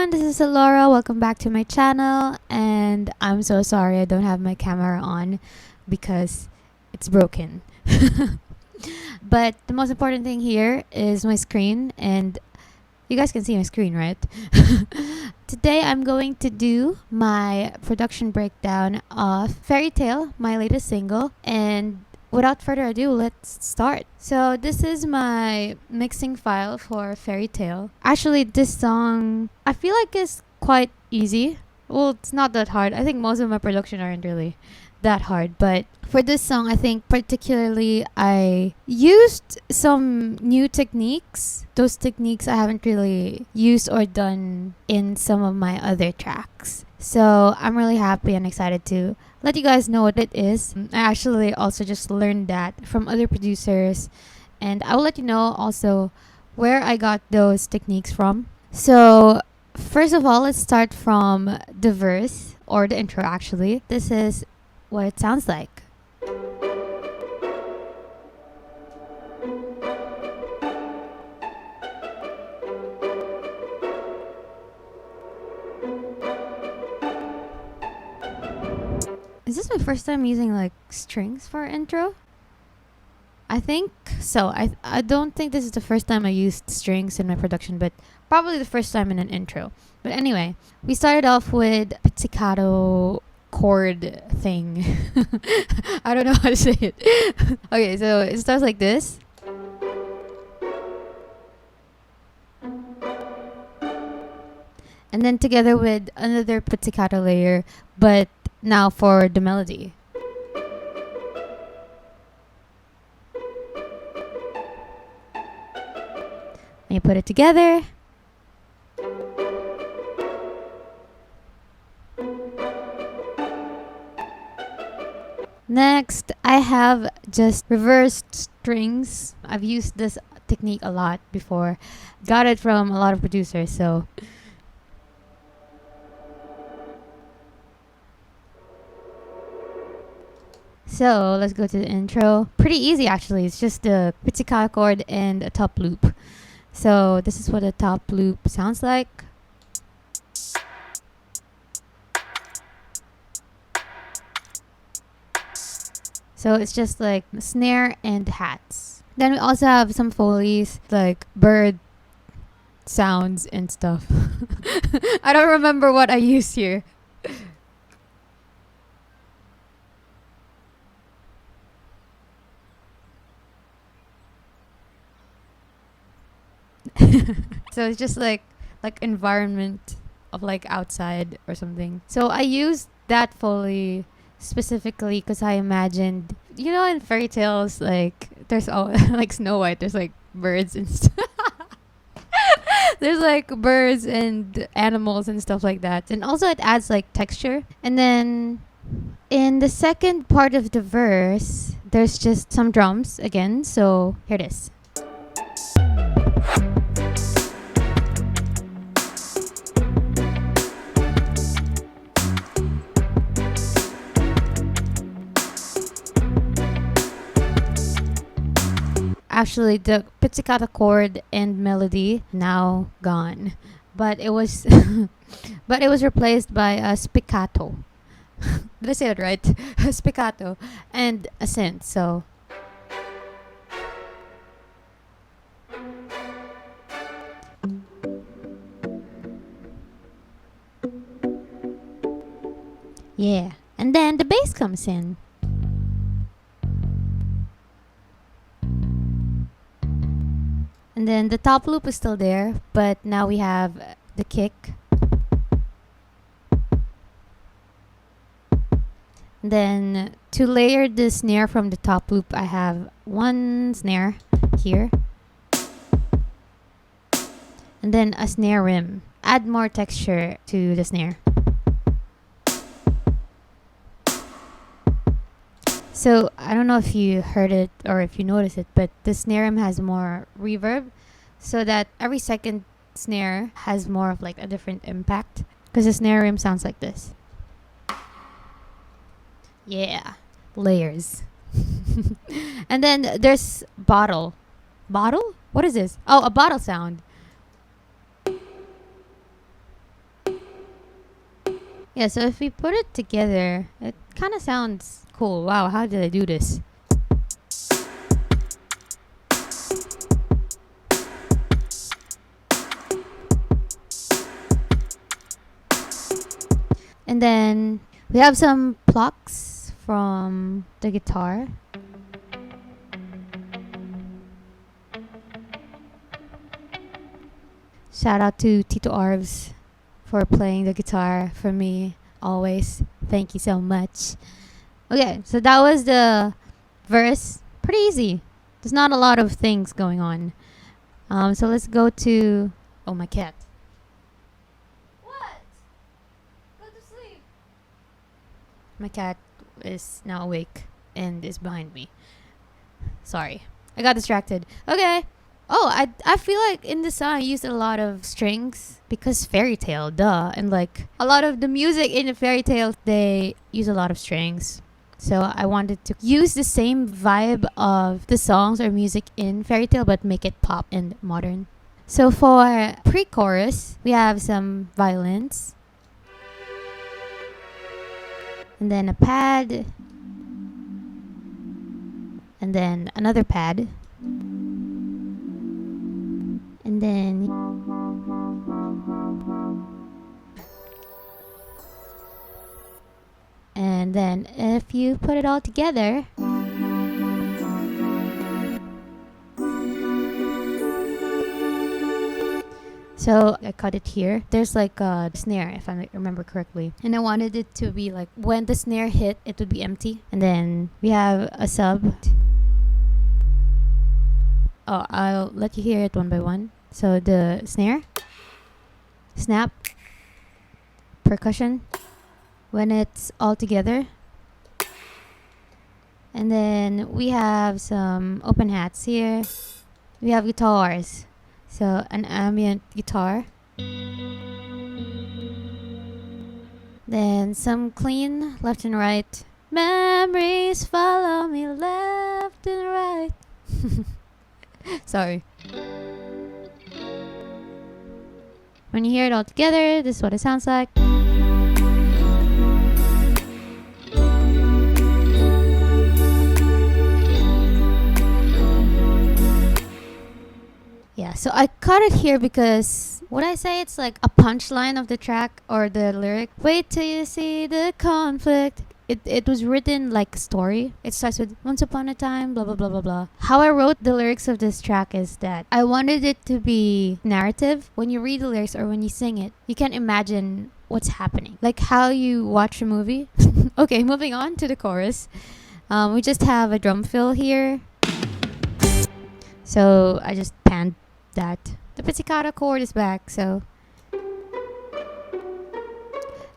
everyone, this is Aloura. Welcome back to my channel, and I'm so sorry I don't have my camera on because it's broken. But the most important thing here is my screen, and you guys can see my screen, right? Today I'm going to do my production breakdown of Fairytale, my latest single, and without further ado, let's start. So this is my mixing file for Fairytale. Actually, this song, I feel like it's quite easy. Well, it's not that hard. I think most of my production aren't really that hard, but for this song, I think particularly I used some new techniques. Those techniques I haven't really used or done in some of my other tracks. So I'm really happy and excited to let you guys know what it is. I actually also just learned that from other producers, and I will let you know also where I got those techniques from. So first of all, let's start from the verse, or the intro actually. This is what it sounds like. Is this my first time using like strings for intro? I think so. I don't think this is the first time I used strings in my production, but probably the first time in an intro. But anyway, we started off with pizzicato chord thing. I don't know how to say it. Okay, so it starts like this. And then together with another pizzicato layer, but now for the melody. And you put it together. Next, I have just reversed strings. I've used this technique a lot before. Got it from a lot of producers, so let's go to the intro. Pretty easy actually. It's just a pizzicato chord and a top loop. So this is what a top loop sounds like. So it's just like snare and hats. Then we also have some foley's like bird sounds and stuff. I don't remember what I used here. So it's just like environment of like outside or something. So I used that foley specifically because I imagined, in fairy tales, like there's all like Snow White, there's like birds and stuff. There's like birds and animals and stuff like that, and also it adds like texture. And then in the second part of the verse, there's just some drums again. So here it is. Actually, the pizzicato chord and melody now gone, but it was replaced by a spiccato. Did I say that right? Spiccato and a synth. So yeah, and then the bass comes in. And then the top loop is still there, but now we have the kick. Then to layer the snare from the top loop, I have one snare here. And then a snare rim. Add more texture to the snare. So I don't know if you heard it or if you noticed it, but the snare rim has more reverb, so that every second snare has more of like a different impact, because the snare rim sounds like this. Yeah, layers. And then there's bottle. Bottle? What is this? Oh, a bottle sound. Yeah, so if we put it together, it kind of sounds cool. Wow, how did I do this? And then we have some plucks from the guitar. Shout out to Tito Arvs for playing the guitar for me always. Thank you so much. Okay, so that was the verse. Pretty easy. There's not a lot of things going on. So let's go to... Oh, my cat. What? Go to sleep. My cat is now awake and is behind me. Sorry. I got distracted. Okay. Oh, I feel like in the song I used a lot of strings because Fairytale, duh. And like a lot of the music in the Fairytale, they use a lot of strings. So I wanted to use the same vibe of the songs or music in Fairytale but make it pop and modern. So for pre-chorus, we have some violins. And then a pad. And then another pad. And then if you put it all together, so I cut it here. There's like a snare, if I remember correctly. And I wanted it to be like when the snare hit, it would be empty. And then we have a sub. Oh, I'll let you hear it one by one. So the snare, snap, percussion, when it's all together. And then we have some open hats here. We have guitars. So an ambient guitar. Then some clean left and right. Memories follow me left and right. Sorry. When you hear it all together, this is what it sounds like. Yeah, so I cut it here because would I say it's like a punchline of the track or the lyric? Wait till you see the conflict. It was written like a story. It starts with once upon a time, blah blah blah blah blah. How I wrote the lyrics of this track is that I wanted it to be narrative. When you read the lyrics or when you sing it, you can imagine what's happening. Like how you watch a movie. Okay, moving on to the chorus. We just have a drum fill here. So I just panned that. The pizzicato chord is back, so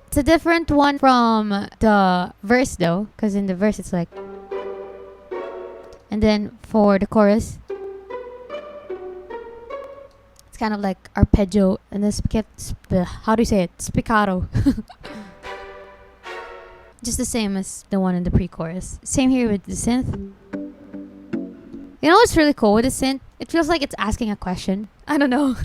it's a different one from the verse though, because in the verse it's like, and then for the chorus it's kind of like arpeggio and the how do you say it, spiccato. Just the same as the one in the pre-chorus. Same here with the synth. You know what's really cool with the synth? It feels like it's asking a question. I don't know.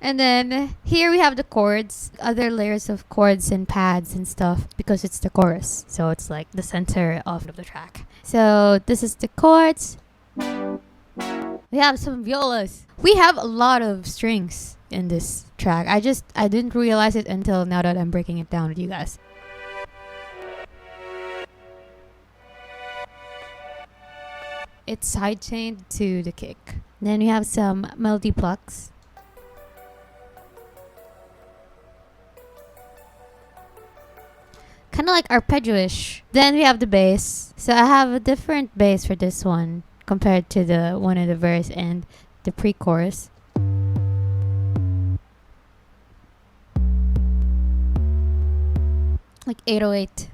And then here we have the chords, other layers of chords and pads and stuff because it's the chorus. So it's like the center of the track. So this is the chords. We have some violas. We have a lot of strings in this track. I didn't realize it until now that I'm breaking it down with you guys. It's sidechained to the kick. Then we have some melody plucks. Kind of like arpeggio-ish. Then we have the bass. So I have a different bass for this one compared to the one in the verse and the pre-chorus. Like 808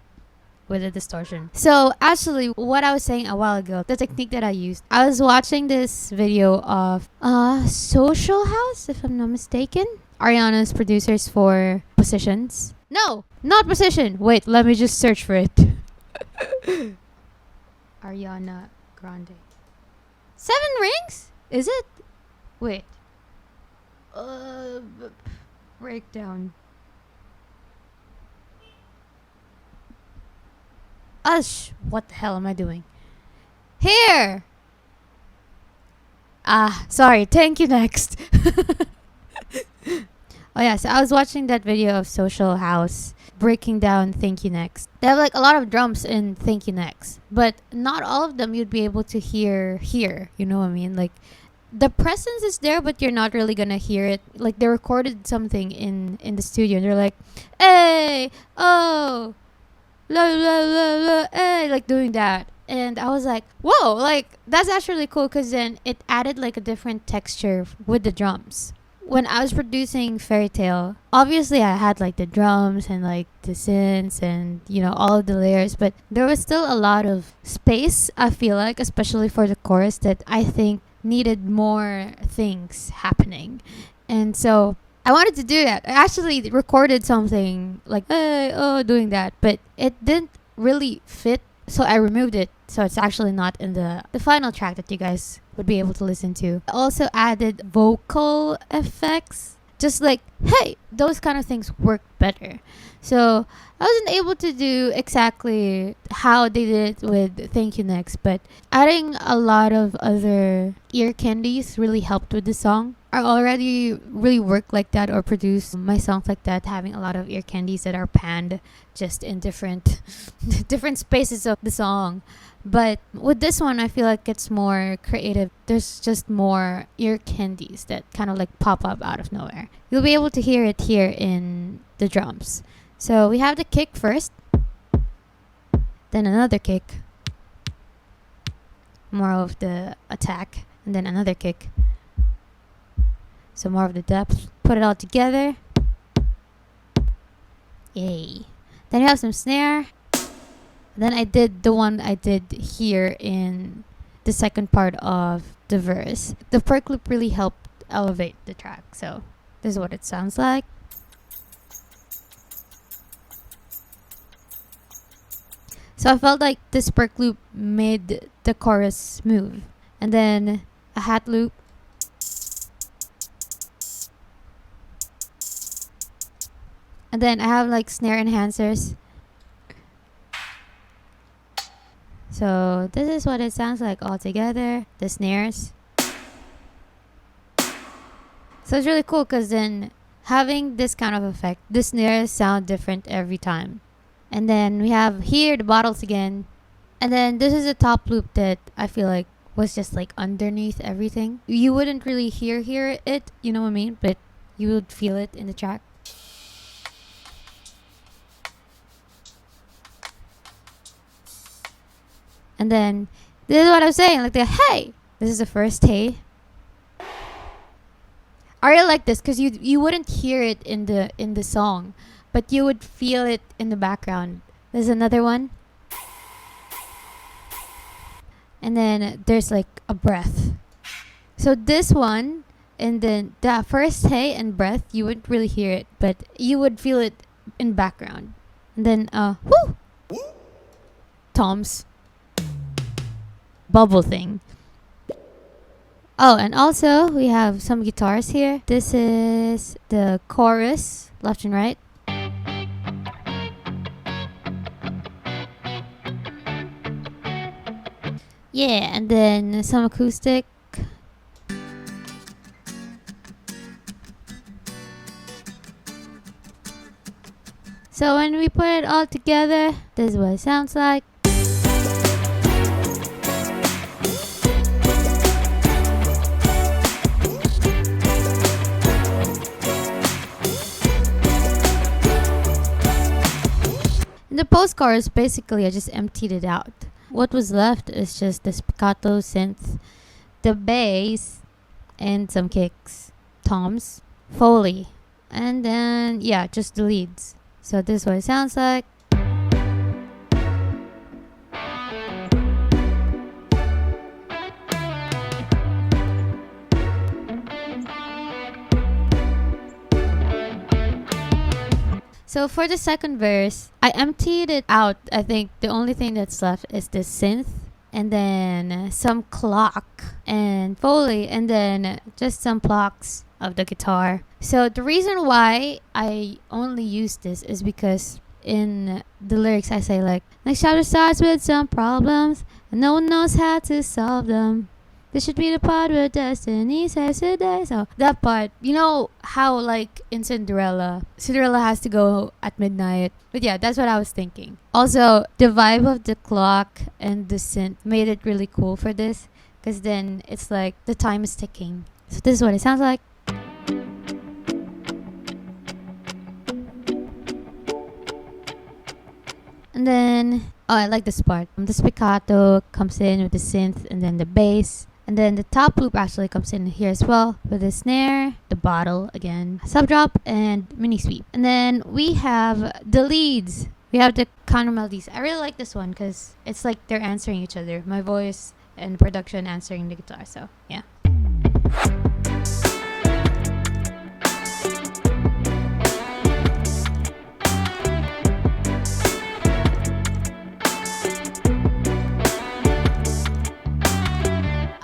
with a distortion. So actually what I was saying a while ago, the technique that I used, I was watching this video of Social House, if I'm not mistaken. Ariana's producers for Positions. No, not Position. Wait, let me just search for it. Ariana Grande. 7 Rings? Is it? Wait. Breakdown. What the hell am I doing? Here! Sorry. Thank you, next. Oh yeah, so I was watching that video of Social House breaking down Thank You Next. They have like a lot of drums in Thank You Next, but not all of them you'd be able to hear here. You know what I mean? Like the presence is there, but you're not really gonna hear it. Like they recorded something in the studio, and they're like, "Hey, oh, la la la la, hey," like doing that. And I was like, whoa, like that's actually cool because then it added like a different texture with the drums. When I was producing Fairytale, obviously I had like the drums and like the synths and all of the layers, but there was still a lot of space, I feel like, especially for the chorus, that I think needed more things happening. And so I wanted to do that. I actually recorded something like, hey, oh, doing that, but it didn't really fit, so I removed it. So it's actually not in the final track that you guys would be able to listen to. I also added vocal effects. Just like, hey, those kind of things work better. So I wasn't able to do exactly how they did it with Thank You Next, but adding a lot of other ear candies really helped with the song. I already really work like that or produce my songs like that, having a lot of ear candies that are panned just in different different spaces of the song. But with this one, I feel like it's more creative. There's just more ear candies that kind of like pop up out of nowhere. You'll be able to hear it here in the drums. So we have the kick first, then another kick, more of the attack, and then another kick. So more of the depth. Put it all together. Yay. Then you have some snare. Then I did the one I did here in the second part of the verse. The perk loop really helped elevate the track. So this is what it sounds like. So I felt like this perk loop made the chorus smooth. And then a hat loop. And then I have like snare enhancers. So this is what it sounds like all together. The snares. So it's really cool because then having this kind of effect, the snares sound different every time. And then we have here the bottles again. And then this is a top loop that I feel like was just like underneath everything. You wouldn't really hear it, you know what I mean? But you would feel it in the track. And then this is what I was saying, like the hey. This is the first hey. I really like this because you wouldn't hear it in the song, but you would feel it in the background. There's another one. And then there's like a breath. So this one and then the first hey and breath, you wouldn't really hear it, but you would feel it in background. And then whoo! Toms. Bubble thing. Oh, and also we have some guitars here. This is the chorus, left and right. Yeah, and then some acoustic. So when we put it all together, this is what it sounds like. The post-chorus, basically, I just emptied it out. What was left is just the spiccato synth, the bass, and some kicks, toms, Foley, and then, yeah, just the leads. So this is what it sounds like. So for the second verse, I emptied it out. I think the only thing that's left is the synth and then some clock and Foley and then just some plucks of the guitar. So the reason why I only use this is because in the lyrics I say like, next chapter starts with some problems and no one knows how to solve them. This should be the part where destiny saves the day. So that part, you know how like in Cinderella has to go at midnight. But yeah, that's what I was thinking. Also, the vibe of the clock and the synth made it really cool for this, because then it's like the time is ticking. So this is what it sounds like. And then, oh, I like this part. The spiccato comes in with the synth and then the bass. And then the top loop actually comes in here as well with the snare, the bottle again, sub drop, and mini sweep. And then we have the leads. We have the counter melodies. I really like this one because it's like they're answering each other. My voice and production answering the guitar. So yeah.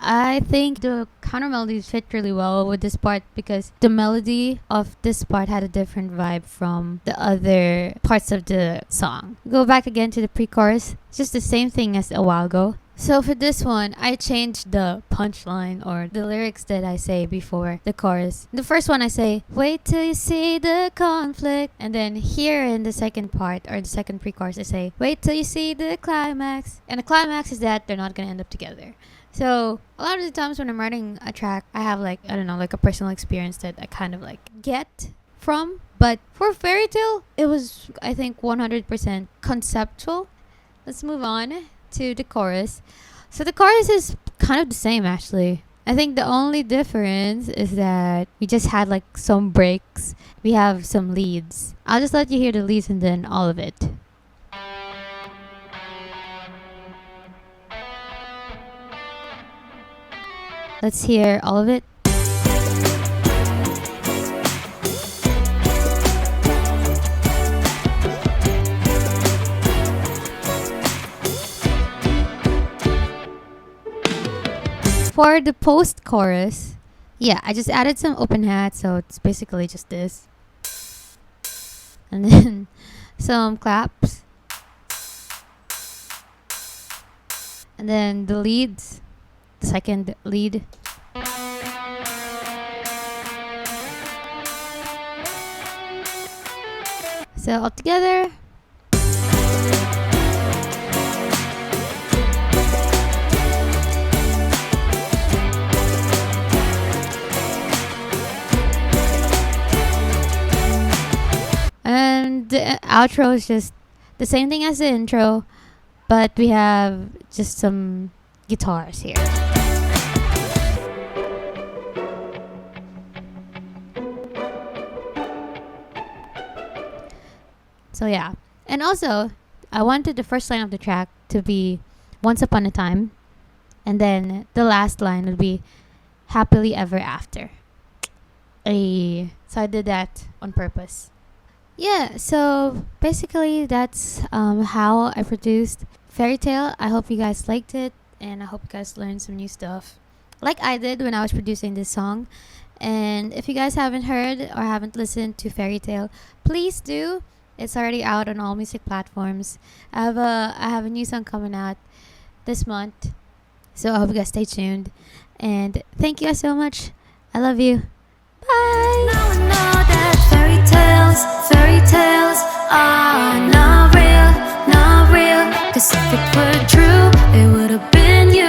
I think the counter melodies fit really well with this part because the melody of this part had a different vibe from the other parts of the song. Go back again to the pre-chorus. It's just the same thing as a while ago. So for this one, I changed the punchline or the lyrics that I say before the chorus. The first one I say, wait till you see the conflict. And then here in the second part or the second pre-chorus, I say, wait till you see the climax. And the climax is that they're not going to end up together. So a lot of the times when I'm writing a track, I have like, I don't know, like a personal experience that I kind of like get from. But for Fairytale, it was, I think, 100% conceptual. Let's move on to the chorus. So the chorus is kind of the same actually. I think the only difference is that we just had like some breaks. We have some leads. I'll just let you hear the leads and then all of it. Let's hear all of it. For the post-chorus, yeah, I just added some open hats, so it's basically just this. And then some claps. And then the leads. Second lead. So all together. And the outro is just the same thing as the intro, but we have just some guitars here. So yeah. And also, I wanted the first line of the track to be once upon a time. And then the last line would be happily ever after. So I did that on purpose. Yeah, so basically that's how I produced Fairytale. I hope you guys liked it. And I hope you guys learned some new stuff. Like I did when I was producing this song. And if you guys haven't heard or haven't listened to Fairytale, please do. It's already out on all music platforms. I have a new song coming out this month. So I hope you guys stay tuned. And thank you guys so much. I love you. Bye. Now I know that fairy tales are not real, not real. 'Cause if it were true, it would have been you.